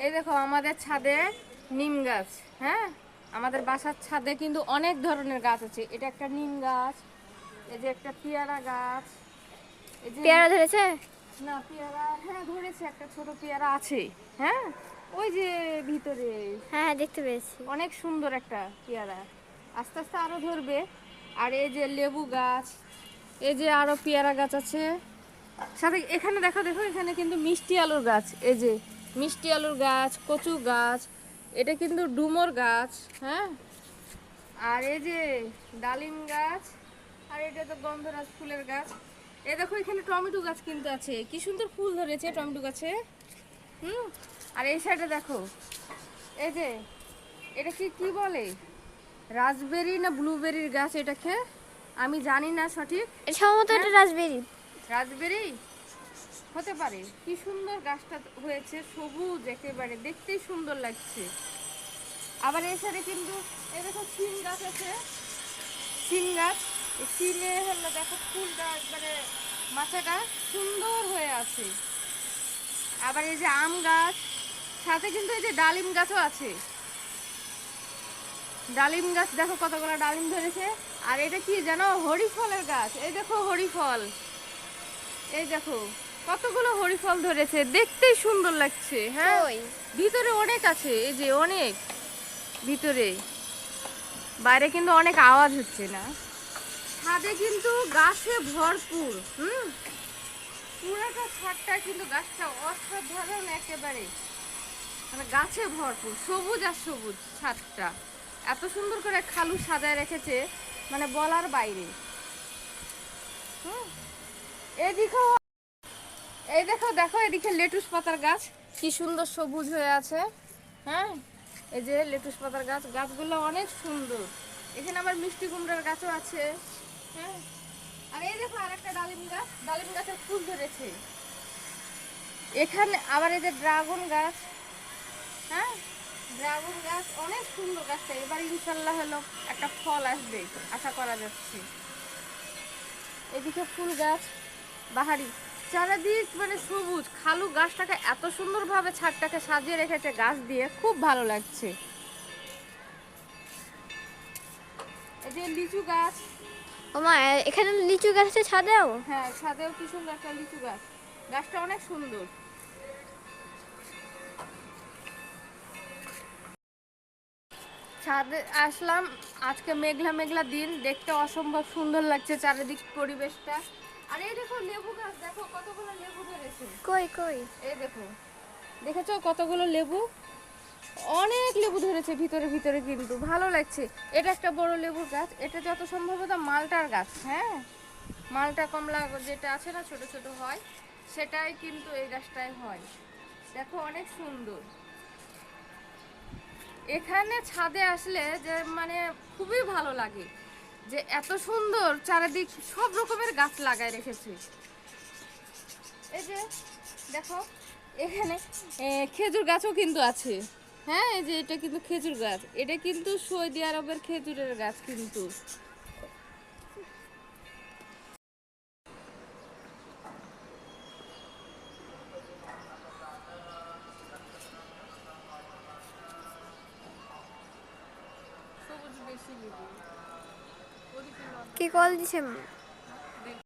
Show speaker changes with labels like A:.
A: এই দেখো আমাদের ছাদে নিম গাছ। হ্যাঁ, আমাদের বাসার ছাদে কিন্তু অনেক ধরনের গাছ আছে। এটা একটা নিম গাছ, এই যে একটা পেয়ারা গাছ। এই যে
B: পেয়ারা ধরেছে?
A: না, পেয়ারা হ্যাঁ ধরেছে, একটা ছোট পেয়ারা আছে। হ্যাঁ, ওই যে ভিতরে
B: হ্যাঁ হ্যাঁ, দেখতে পেয়েছি।
A: অনেক সুন্দর একটা পেয়ারা, আস্তে আস্তে আরো ধরবে। আর এই যে লেবু গাছ, এই যে আরো পেয়ারা গাছ আছে সাথে। এখানে দেখো দেখো, এখানে কিন্তু মিষ্টি আলুর গাছ। এই যে মিষ্টি আলুর গাছ, কচু গাছ, এটা কিন্তু ডুমুর গাছ। হ্যাঁ, আর এই যে ডালিম গাছ, আর এটা তো গন্ধরাজ ফুলের গাছ। এই দেখো এখানে টমেটো গাছ কিন্তু আছে, কি সুন্দর ফুল ধরেছে টমেটো গাছে। আর এই সাইডে দেখো, এই যে এটা কি কি বলে, রাসবেরি না ব্লুবেরির গাছ এটাকে, আমি জানি না সঠিক।
B: এটা সম্ভবত
A: হ্যাঁ,
B: একটা রাসবেরি।
A: রাসবেরি হতে পারে। কি সুন্দর গাছটা হয়েছে, সবুজ একেবারে, দেখতেই সুন্দর লাগছে। আবার এই সাইডে কিন্তু এই দেখো সিম গাছ আছে, সিম গাছ। এই সিমে হলো দেখো ফুলটা একবারে, মাচাটা সুন্দর হয়ে আছে। আবার এই যে আম গাছ, সাথে কিন্তু এই যে ডালিম গাছও আছে। ডালিম গাছ দেখো কতগুলো ডালিম ধরেছে। আর এটা কি জানো, হরিফলের গাছ। এই দেখো হরিফল, এই দেখো কতগুলো হরিফল ধরেছে, দেখতেই সুন্দর লাগছে। হ্যাঁ,
B: কই?
A: ভিতরে অনেক আছে, এই যে অনেক ভিতরে। বাইরে কিন্তু অনেক আওয়াজ হচ্ছে না। ছাদে কিন্তু গাছে ভরপুর। পুরাটা ছাদটা কিন্তু গাছটা অসাধারণ একেবারে, মানে গাছে ভরপুর, সবুজ আর সবুজ। ছাদটা এত সুন্দর করে খালু সাজায় রেখেছে, মানে বলার বাইরে। এদিকে এই দেখো দেখো, এদিকে লেটুস পাতার গাছ কি সুন্দর সবুজ হয়ে আছে। হ্যাঁ, এই যে লেটুস পাতার গাছ, গাছগুলো অনেক সুন্দর। এখানে আবার মিষ্টি কুমড়ার গাছও আছে। হ্যাঁ, আর এই দেখো আরেকটা ডালিম গাছ, ডালিম গাছের ফুল ধরেছে। এখানে আবার এই যে ড্রাগন গাছ। হ্যাঁ, ড্রাগন গাছ অনেক সুন্দর গাছটা, এবার ইনশাল্লাহ হলো একটা ফল আসবে আশা করা যাচ্ছে। এদিকে ফুল গাছ বাহারি, চারিদিক মানে সবুজ। খালু গাছটাকে এত সুন্দরভাবে ছাদটাকে সাজিয়ে রেখেছে গাছ দিয়ে, খুব ভালো লাগছে। এই যে লিচু গাছ।
B: ও মা, এখানে লিচু গাছ আছে ছাদেও?
A: হ্যাঁ, ছাদেও কি সুন্দর একটা লিচু গাছ, গাছটা অনেক সুন্দর। ছাদে আসলাম আজকে, মেঘলা মেঘলা দিন, দেখতে অসম্ভব সুন্দর লাগছে চারিদিক পরিবেশটা। আর এই দেখো লেবু গাছ, দেখো কতগুলো লেবু ধরেছে।
B: কই কই?
A: এই দেখো, দেখেছো কতগুলো লেবু, অনেক লেবু ধরেছে ভিতরে ভিতরে, কিন্তু ভালো লাগছে। এটা একটা বড় লেবুর গাছ, এটা যত সম্ভবত মালটার গাছ। হ্যাঁ, মালটা কমলা যেটা আছে না, ছোট ছোট হয়, সেটাই কিন্তু এই গাছটাই হয়। দেখো অনেক সুন্দর। এখানে ছাদে আসলে যে মানে খুবই ভালো লাগে, যে এত সুন্দর চারিদিক সব রকমের গাছ লাগায় রেখেছে। এই যে দেখো এখানে খেজুর গাছও কিন্তু আছে। হ্যাঁ, এই যে এটা কিন্তু খেজুর গাছ, এটা কিন্তু সৌদি আরবের খেজুরের গাছ কিন্তু। সবুজ বেশি লেবু।
B: কি কল দিছে?